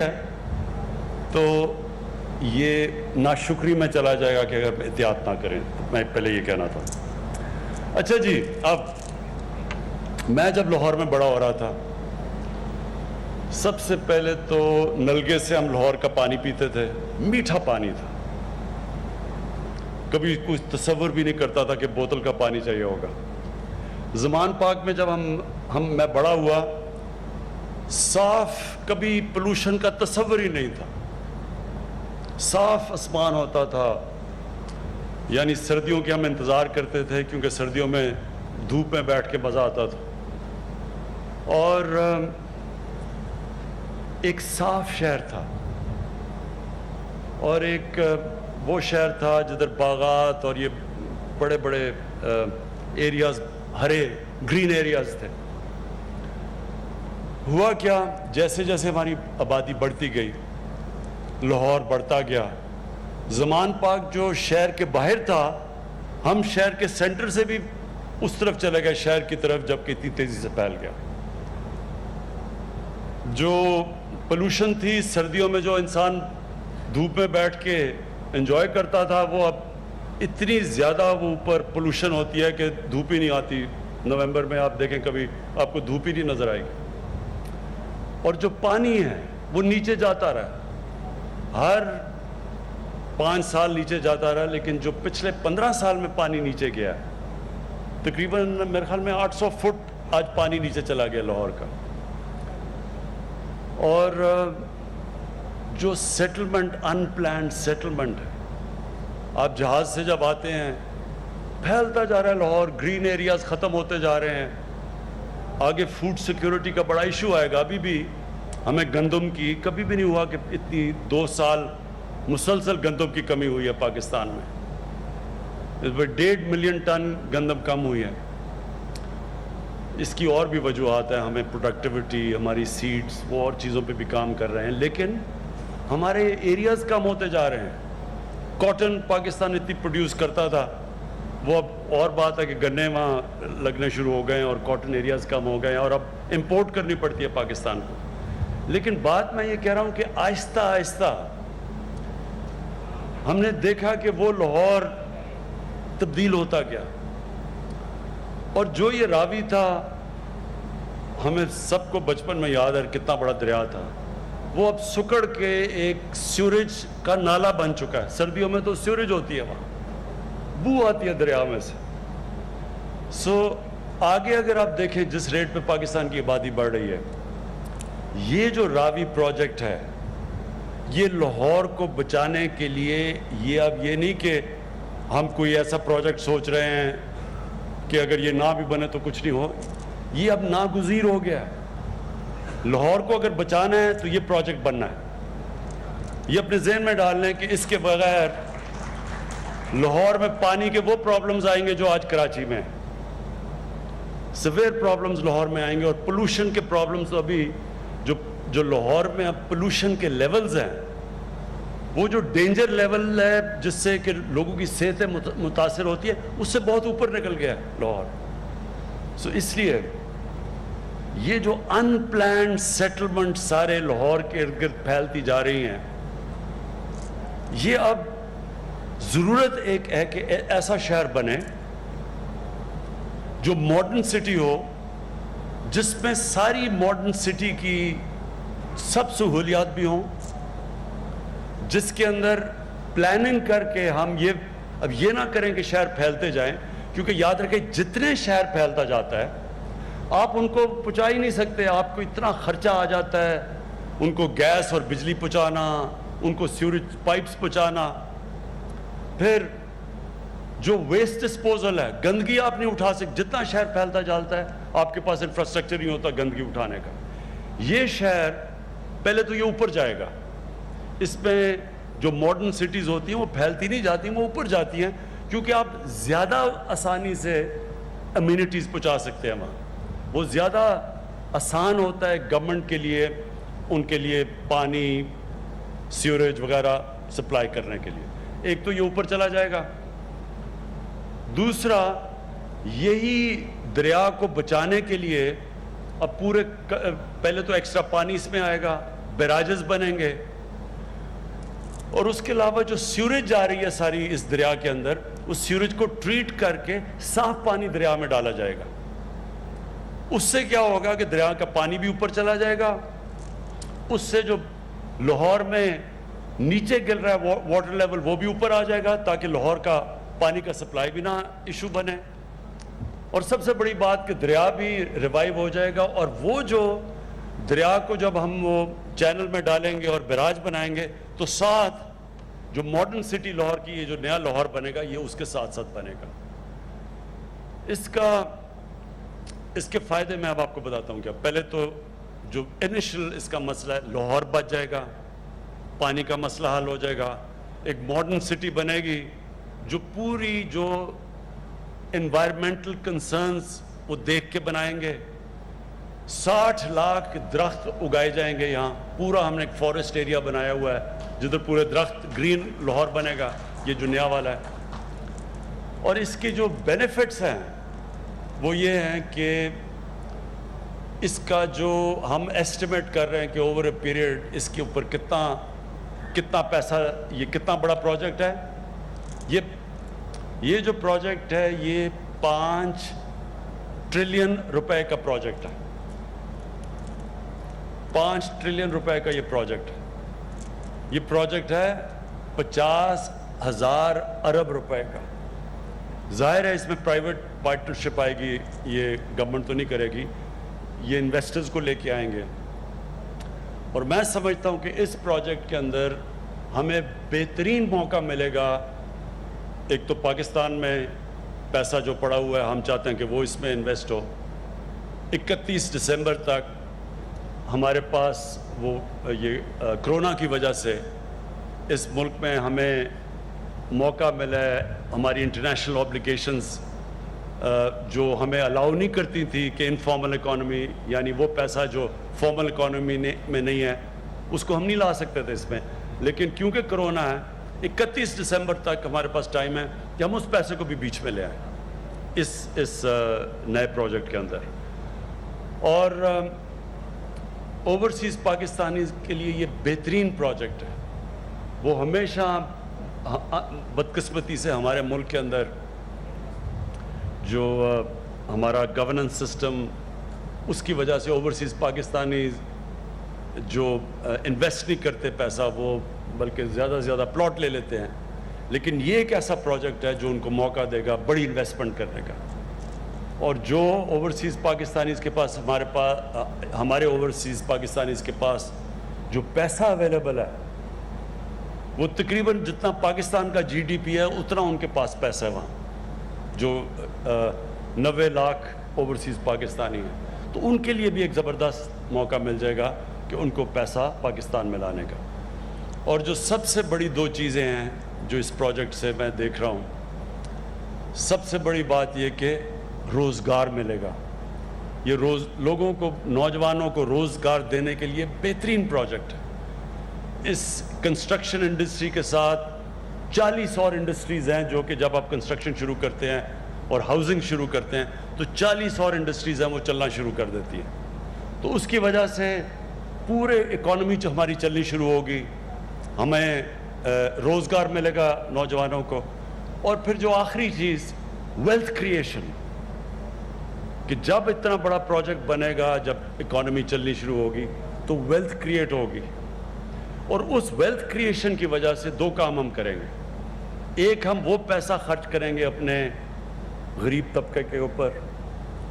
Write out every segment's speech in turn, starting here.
ہے تو یہ ناشکری میں چلا جائے گا کہ اگر احتیاط نہ کریں. میں پہلے یہ کہنا تھا. اچھا جی، اب میں جب لاہور میں بڑا ہو رہا تھا، سب سے پہلے تو نلگے سے ہم لاہور کا پانی پیتے تھے. میٹھا پانی تھا، کبھی کچھ تصور بھی نہیں کرتا تھا کہ بوتل کا پانی چاہیے ہوگا. زمان پاک میں جب میں بڑا ہوا، صاف، کبھی پولوشن کا تصور ہی نہیں تھا. صاف آسمان ہوتا تھا، یعنی سردیوں کے ہم انتظار کرتے تھے کیونکہ سردیوں میں دھوپ میں بیٹھ کے مزہ آتا تھا. اور ایک صاف شہر تھا، اور ایک وہ شہر تھا جدھر باغات اور یہ بڑے بڑے ایریاز، ہرے گرین ایریاز تھے. ہوا کیا، جیسے جیسے ہماری آبادی بڑھتی گئی، لاہور بڑھتا گیا. زمان پاک جو شہر کے باہر تھا، ہم شہر کے سینٹر سے بھی اس طرف چلے گئے، شہر کی طرف، جبکہ اتنی تیزی سے پھیل گیا. جو پولوشن تھی سردیوں میں، جو انسان دھوپ میں بیٹھ کے انجوائے کرتا تھا، وہ اب اتنی زیادہ وہ اوپر پولوشن ہوتی ہے کہ دھوپ ہی نہیں آتی. نومبر میں آپ دیکھیں کبھی آپ کو دھوپ ہی نہیں نظر آئے گی. اور جو پانی ہے وہ نیچے جاتا رہا، ہر 5 سال نیچے جاتا رہا. لیکن جو پچھلے 15 سال میں پانی نیچے گیا ہے، تقریباً میرے خیال میں 800 فٹ آج پانی نیچے چلا گیا لاہور کا. اور جو سیٹلمنٹ، ان پلانڈ سیٹلمنٹ ہے، آپ جہاز سے جب آتے ہیں، پھیلتا جا رہا ہے لاہور، گرین ایریاز ختم ہوتے جا رہے ہیں. آگے فوڈ سیکیورٹی کا بڑا ایشو آئے گا. ابھی بھی ہمیں گندم کی کبھی بھی نہیں ہوا کہ اتنی 2 سال مسلسل گندم کی کمی ہوئی ہے پاکستان میں. اس پر 1.5 ملین ٹن گندم کم ہوئی ہے. اس کی اور بھی وجوہات ہیں، ہمیں پروڈکٹیوٹی، ہماری سیڈز، وہ اور چیزوں پہ بھی کام کر رہے ہیں. لیکن ہمارے ایریاز کم ہوتے جا رہے ہیں. کاٹن پاکستان اتنی پروڈیوس کرتا تھا، وہ اب اور بات ہے کہ گنے وہاں لگنے شروع ہو گئے ہیں اور کاٹن ایریاز کم ہو گئے ہیں، اور اب امپورٹ کرنی پڑتی ہے پاکستان کو. لیکن بات میں یہ کہہ رہا ہوں کہ آہستہ آہستہ ہم نے دیکھا کہ وہ لاہور تبدیل ہوتا گیا. اور جو یہ راوی تھا، ہمیں سب کو بچپن میں یاد ہے کتنا بڑا دریا تھا، وہ اب سکڑ کے ایک سیوریج کا نالا بن چکا ہے. سردیوں میں تو سیوریج ہوتی ہے، وہاں بو آتی ہے دریا میں سے. آگے اگر آپ دیکھیں جس ریٹ پہ پاکستان کی آبادی بڑھ رہی ہے، یہ جو راوی پروجیکٹ ہے، یہ لاہور کو بچانے کے لیے، یہ اب یہ نہیں کہ ہم کوئی ایسا پروجیکٹ سوچ رہے ہیں کہ اگر یہ نہ بھی بنے تو کچھ نہیں ہو. یہ اب ناگزیر ہو گیا ہے. لاہور کو اگر بچانا ہے تو یہ پروجیکٹ بننا ہے. یہ اپنے ذہن میں ڈال لیں کہ اس کے بغیر لاہور میں پانی کے وہ پرابلمز آئیں گے جو آج کراچی میں ہیں. سیویئر پرابلمز لاہور میں آئیں گے. اور پولوشن کے پرابلمز تو ابھی جو لاہور میں اب پولوشن کے لیولز ہیں، وہ جو ڈینجر لیول ہے جس سے کہ لوگوں کی صحتیں متاثر ہوتی ہے، اس سے بہت اوپر نکل گیا ہے لاہور. اس لیے یہ جو ان پلانڈ سیٹلمنٹ سارے لاہور کے ارد گرد پھیلتی جا رہی ہیں، یہ اب ضرورت ایک ہے کہ ایسا شہر بنے جو ماڈرن سٹی ہو، جس میں ساری ماڈرن سٹی کی سب سہولیات بھی ہوں، جس کے اندر پلاننگ کر کے ہم اب یہ نہ کریں کہ شہر پھیلتے جائیں. کیونکہ یاد رکھیں، جتنے شہر پھیلتا جاتا ہے آپ ان کو پہنچا ہی نہیں سکتے. آپ کو اتنا خرچہ آ جاتا ہے ان کو گیس اور بجلی پہنچانا، ان کو سیوریج پائپس پہنچانا. پھر جو ویسٹ ڈسپوزل ہے، گندگی آپ نہیں اٹھا سکتے. جتنا شہر پھیلتا جاتا ہے آپ کے پاس انفراسٹرکچر نہیں ہوتا گندگی اٹھانے کا. یہ شہر پہلے تو یہ اوپر جائے گا. اس میں جو ماڈرن سٹیز ہوتی ہیں وہ پھیلتی نہیں جاتی، وہ اوپر جاتی ہیں، کیونکہ آپ زیادہ آسانی سے امینٹیز پہنچا سکتے ہیں وہاں. وہ زیادہ آسان ہوتا ہے گورنمنٹ کے لیے، ان کے لیے پانی، سیوریج وغیرہ سپلائی کرنے کے لیے. ایک تو یہ اوپر چلا جائے گا. دوسرا، یہی دریا کو بچانے کے لیے اب پورے پہلے تو ایکسٹرا پانی اس میں آئے گا، بیراجز بنیں گے، اور اس کے علاوہ جو سیوریج جا رہی ہے ساری اس دریا کے اندر، اس سیوریج کو ٹریٹ کر کے صاف پانی دریا میں ڈالا جائے گا۔ اس سے کیا ہوگا کہ دریا کا پانی بھی اوپر چلا جائے گا، اس سے جو لاہور میں نیچے گر رہا ہے واٹر لیول وہ بھی اوپر آ جائے گا، تاکہ لاہور کا پانی کا سپلائی بھی نہ ایشو بنے، اور سب سے بڑی بات کہ دریا بھی ریوائیو ہو جائے گا، اور وہ جو دریا کو جب ہم وہ چینل میں ڈالیں گے اور بیراج بنائیں گے تو ساتھ جو ماڈرن سٹی لاہور کی، یہ جو نیا لاہور بنے گا، یہ اس کے ساتھ ساتھ بنے گا۔ اس کے فائدے میں اب آپ کو بتاتا ہوں کیا۔ پہلے تو جو انیشل اس کا مسئلہ ہے، لاہور بچ جائے گا، پانی کا مسئلہ حل ہو جائے گا، ایک ماڈرن سٹی بنے گی جو پوری جو انوائرمنٹل کنسرنز وہ دیکھ کے بنائیں گے۔ 60 لاکھ درخت اگائے جائیں گے یہاں، پورا ہم نے ایک فارسٹ ایریا بنایا ہوا ہے جدھر پورے درخت گرین لاہور بنے گا، یہ جو نیا والا ہے۔ اور اس کی جو بینیفٹس ہیں وہ یہ ہیں کہ اس کا جو ہم ایسٹیمیٹ کر رہے ہیں کہ اوور اے پیریڈ اس کے اوپر کتنا پیسہ، یہ کتنا بڑا پروجیکٹ ہے۔ یہ جو پروجیکٹ ہے یہ 5 ٹریلین روپے کا پروجیکٹ ہے، 5 ٹریلین روپے کا یہ پروجیکٹ ہے۔ یہ پروجیکٹ ہے 50,000 ارب روپے کا۔ ظاہر ہے اس میں پرائیویٹ پارٹنرشپ آئے گی، یہ گورنمنٹ تو نہیں کرے گی، یہ انویسٹرز کو لے کے آئیں گے۔ اور میں سمجھتا ہوں کہ اس پروجیکٹ کے اندر ہمیں بہترین موقع ملے گا۔ ایک تو پاکستان میں پیسہ جو پڑا ہوا ہے، ہم چاہتے ہیں کہ وہ اس میں انویسٹ ہو۔ 31 دسمبر تک ہمارے پاس وہ یہ کرونا کی وجہ سے اس ملک میں ہمیں موقع ملا ہے، ہماری انٹرنیشنل اوبلیگیشنز جو ہمیں الاؤ نہیں کرتی تھی کہ انفارمل اکانومی، یعنی وہ پیسہ جو فارمل اکانومی میں نہیں ہے اس کو ہم نہیں لا سکتے تھے اس میں، لیکن کیونکہ کرونا ہے 31 دسمبر تک ہمارے پاس ٹائم ہے کہ ہم اس پیسے کو بھی بیچ میں لے آئیں اس نئے پروجیکٹ کے اندر۔ اور اوورسیز پاکستانیز کے لیے یہ بہترین پروجیکٹ ہے۔ وہ ہمیشہ بدقسمتی سے ہمارے ملک کے اندر جو ہمارا گورننس سسٹم، اس کی وجہ سے اوورسیز پاکستانی جو انویسٹ نہیں کرتے پیسہ، وہ بلکہ زیادہ سے زیادہ پلاٹ لے لیتے ہیں۔ لیکن یہ ایک ایسا پروجیکٹ ہے جو ان کو موقع دے گا بڑی انویسٹمنٹ کرنے کا۔ اور جو اوورسیز پاکستانیز کے پاس ہمارے اوورسیز پاکستانیز کے پاس جو پیسہ اویلیبل ہے، وہ تقریباً جتنا پاکستان کا جی ڈی پی ہے اتنا ان کے پاس پیسہ ہے وہاں، جو 90 لاکھ اوورسیز پاکستانی ہیں۔ تو ان کے لیے بھی ایک زبردست موقع مل جائے گا کہ ان کو پیسہ پاکستان میں لانے کا۔ اور جو سب سے بڑی 2 چیزیں ہیں جو اس پروجیکٹ سے میں دیکھ رہا ہوں، سب سے بڑی بات یہ کہ روزگار ملے گا۔ یہ لوگوں کو، نوجوانوں کو روزگار دینے کے لیے بہترین پروجیکٹ ہے۔ اس کنسٹرکشن انڈسٹری کے ساتھ 40 اور انڈسٹریز ہیں جو کہ جب آپ کنسٹرکشن شروع کرتے ہیں اور ہاؤسنگ شروع کرتے ہیں تو 40 اور انڈسٹریز ہیں وہ چلنا شروع کر دیتی ہیں۔ تو اس کی وجہ سے پورے اکانومی جو ہماری چلنی شروع ہوگی، ہمیں روزگار ملے گا نوجوانوں کو۔ اور پھر جو آخری چیز، ویلتھ کریشن، کہ جب اتنا بڑا پروجیکٹ بنے گا، جب اکانومی چلنی شروع ہوگی تو ویلتھ کریٹ ہوگی، اور اس ویلتھ کریشن کی وجہ سے 2 کام ہم کریں گے۔ ایک، ہم وہ پیسہ خرچ کریں گے اپنے غریب طبقے کے اوپر،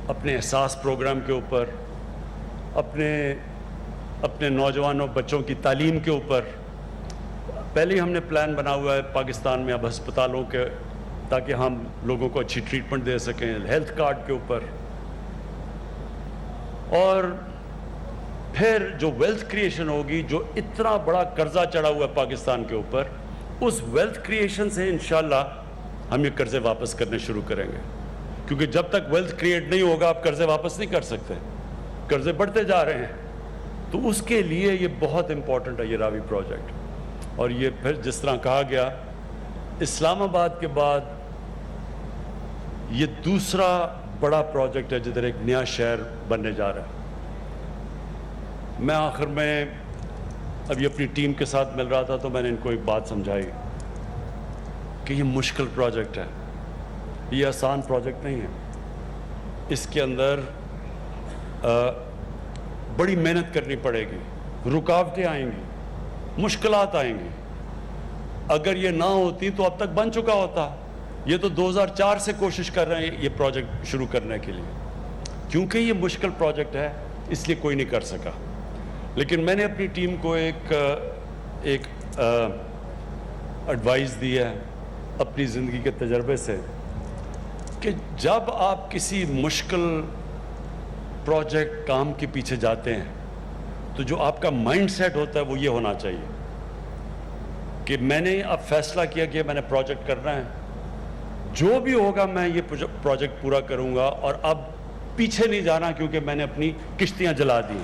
اپنے احساس پروگرام کے اوپر، اپنے نوجوانوں بچوں کی تعلیم کے اوپر۔ پہلے ہی ہم نے پلان بنا ہوا ہے پاکستان میں اب ہسپتالوں کے، تاکہ ہم لوگوں کو اچھی ٹریٹمنٹ دے سکیں، ہیلتھ کارڈ کے اوپر۔ اور پھر جو ویلتھ کریشن ہوگی، جو اتنا بڑا قرضہ چڑھا ہوا ہے پاکستان کے اوپر، اس ویلتھ کریشن سے انشاءاللہ ہم یہ قرضے واپس کرنے شروع کریں گے، کیونکہ جب تک ویلتھ کریٹ نہیں ہوگا آپ قرضے واپس نہیں کر سکتے، قرضے بڑھتے جا رہے ہیں۔ تو اس کے لیے یہ بہت امپورٹنٹ ہے یہ راوی پروجیکٹ۔ اور یہ پھر جس طرح کہا گیا، اسلام آباد کے بعد یہ دوسرا بڑا پروجیکٹ ہے جدھر ایک نیا شہر بننے جا رہا ہے۔ میں آخر میں ابھی اپنی ٹیم کے ساتھ مل رہا تھا تو میں نے ان کو ایک بات سمجھائی کہ یہ مشکل پروجیکٹ ہے، یہ آسان پروجیکٹ نہیں ہے، اس کے اندر بڑی محنت کرنی پڑے گی، رکاوٹیں آئیں گی، مشکلات آئیں گی۔ اگر یہ نہ ہوتی تو اب تک بن چکا ہوتا۔ یہ تو 2004 سے کوشش کر رہے ہیں یہ پروجیکٹ شروع کرنے کے لیے، کیونکہ یہ مشکل پروجیکٹ ہے اس لیے کوئی نہیں کر سکا۔ لیکن میں نے اپنی ٹیم کو ایک ایڈوائز دی ہے اپنی زندگی کے تجربے سے کہ جب آپ کسی مشکل پروجیکٹ کام کے پیچھے جاتے ہیں تو جو آپ کا مائنڈ سیٹ ہوتا ہے وہ یہ ہونا چاہیے کہ میں نے اب فیصلہ کیا کہ میں نے پروجیکٹ کرنا ہے، جو بھی ہوگا میں یہ پروجیکٹ پورا کروں گا، اور اب پیچھے نہیں جانا کیونکہ میں نے اپنی کشتیاں جلا دی۔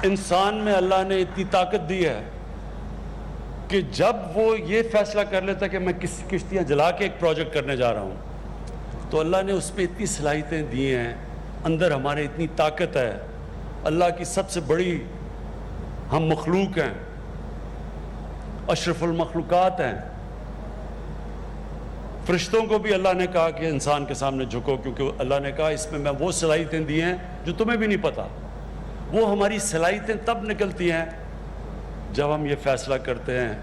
انسان میں اللہ نے اتنی طاقت دی ہے کہ جب وہ یہ فیصلہ کر لیتا کہ میں کشتیاں جلا کے ایک پروجیکٹ کرنے جا رہا ہوں تو اللہ نے اس پہ اتنی صلاحیتیں دی ہیں، اندر ہمارے اتنی طاقت ہے۔ اللہ کی سب سے بڑی ہم مخلوق ہیں، اشرف المخلوقات ہیں۔ فرشتوں کو بھی اللہ نے کہا کہ انسان کے سامنے جھکو، کیونکہ اللہ نے کہا اس میں وہ صلاحیتیں دی ہیں جو تمہیں بھی نہیں پتا۔ وہ ہماری صلاحیتیں تب نکلتی ہیں جب ہم یہ فیصلہ کرتے ہیں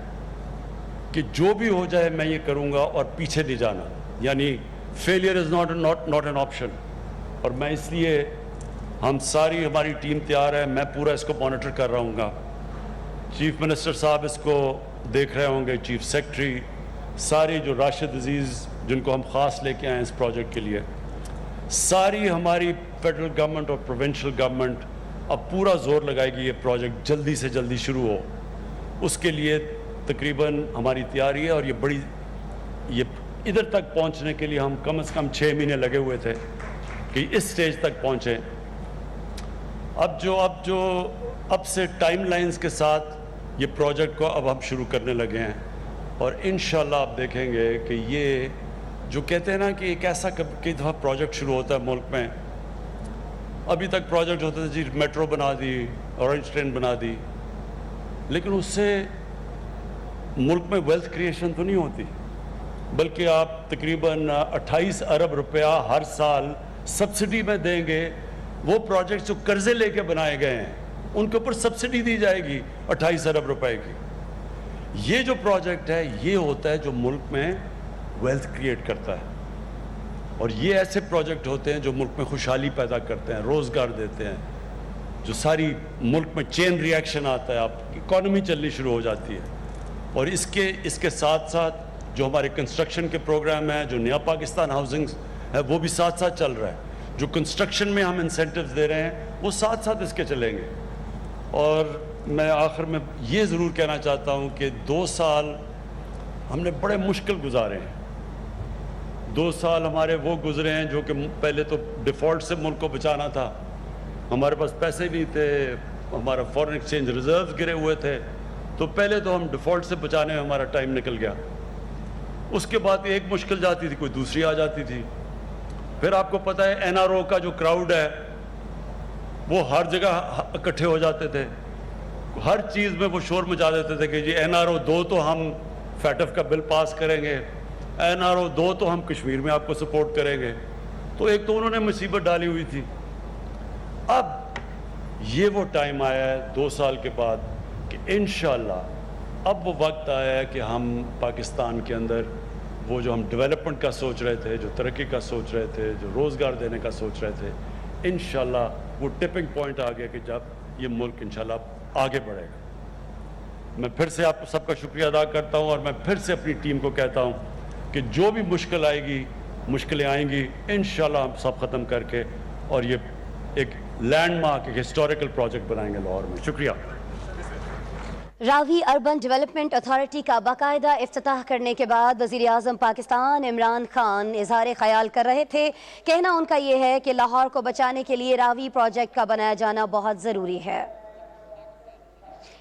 کہ جو بھی ہو جائے میں یہ کروں گا اور پیچھے نہیں جانا، یعنی failure is not an option. اور میں اس لیے ہماری ٹیم تیار ہے، میں پورا اس کو مانیٹر کر رہا ہوں گا۔ چیف منسٹر صاحب اس کو دیکھ رہے ہوں گے، چیف سیکرٹری، ساری جو راشد عزیز جن کو ہم خاص لے کے آئے ہیں اس پروجیکٹ کے لیے، ساری ہماری فیڈرل گورنمنٹ اور پروونشل گورنمنٹ اب پورا زور لگائے گی یہ پروجیکٹ جلدی سے جلدی شروع ہو۔ اس کے لیے تقریباً ہماری تیاری ہے، اور یہ ادھر تک پہنچنے کے لیے ہم کم از کم 6 مہینے لگے ہوئے تھے کہ اس سٹیج تک پہنچیں۔ اب سے ٹائم لائنز کے ساتھ یہ پروجیکٹ کو اب ہم شروع کرنے لگے ہیں، اور انشاءاللہ آپ دیکھیں گے کہ یہ جو کہتے ہیں نا کہ ایک ایسا کئی دفعہ پروجیکٹ شروع ہوتا ہے ملک میں، ابھی تک پروجیکٹ ہوتا تھا جی میٹرو بنا دی، اورنج ٹرین بنا دی، لیکن اس سے ملک میں ویلتھ کریشن تو نہیں ہوتی، بلکہ آپ تقریباً 28 ارب روپیہ ہر سال سبسڈی میں دیں گے۔ وہ پروجیکٹ جو قرضے لے کے بنائے گئے ہیں ان کے اوپر سبسڈی دی جائے گی 28 ارب روپے کی۔ یہ جو پروجیکٹ ہے یہ ہوتا ہے جو ملک میں ویلتھ کریٹ کرتا ہے، اور یہ ایسے پروجیکٹ ہوتے ہیں جو ملک میں خوشحالی پیدا کرتے ہیں، روزگار دیتے ہیں، جو ساری ملک میں چین ری ایکشن آتا ہے، آپ کی اکانومی چلنی شروع ہو جاتی ہے۔ اور اس کے ساتھ ساتھ جو ہمارے کنسٹرکشن کے پروگرام ہیں، جو نیا پاکستان ہاؤسنگ ہے وہ بھی ساتھ ساتھ چل رہا ہے، جو کنسٹرکشن میں ہم انسینٹیوز دے رہے ہیں وہ ساتھ ساتھ اس کے چلیں گے۔ اور میں آخر میں یہ ضرور کہنا چاہتا ہوں کہ 2 سال ہم نے بڑے مشکل گزارے ہیں۔ 2 سال ہمارے وہ گزرے ہیں جو کہ پہلے تو ڈیفالٹ سے ملک کو بچانا تھا، ہمارے پاس پیسے نہیں تھے، ہمارا فورن ایکسچینج ریزروز گرے ہوئے تھے، تو پہلے تو ہم ڈیفالٹ سے بچانے میں ہمارا ٹائم نکل گیا۔ اس کے بعد ایک مشکل جاتی تھی کوئی دوسری آ جاتی تھی۔ پھر آپ کو پتہ ہے این آر او کا جو کراؤڈ ہے وہ ہر جگہ اکٹھے ہو جاتے تھے، ہر چیز میں وہ شور مچا دیتے تھے کہ جی این آر او 2 تو ہم فیٹف کا بل پاس کریں گے، این آر او 2 تو ہم کشمیر میں آپ کو سپورٹ کریں گے۔ تو ایک تو انہوں نے مصیبت ڈالی ہوئی تھی۔ اب یہ وہ ٹائم آیا ہے 2 سال کے بعد کہ انشاءاللہ اب وہ وقت آیا ہے کہ ہم پاکستان کے اندر وہ جو ہم ڈیولپمنٹ کا سوچ رہے تھے، جو ترقی کا سوچ رہے تھے، جو روزگار دینے کا سوچ رہے تھے، انشاءاللہ وہ ٹپنگ پوائنٹ آ گیا کہ جب یہ ملک انشاءاللہ آگے بڑھے گا۔ میں پھر سے آپ سب کا شکریہ ادا کرتا ہوں، اور میں پھر سے اپنی ٹیم کو کہتا ہوں کہ جو بھی مشکل آئے گی، مشکلیں آئیں گی، انشاءاللہ ہم سب ختم کر کے اور یہ ایک لینڈ مارک، ایک ہسٹوریکل پروجیکٹ بنائیں گے لاہور میں۔ شکریہ۔ راوی اربن ڈیولپمنٹ اتھارٹی کا باقاعدہ افتتاح کرنے کے بعد وزیر اعظم پاکستان عمران خان اظہار خیال کر رہے تھے۔ کہنا ان کا یہ ہے کہ لاہور کو بچانے کے لیے راوی پروجیکٹ کا بنایا جانا بہت ضروری ہے۔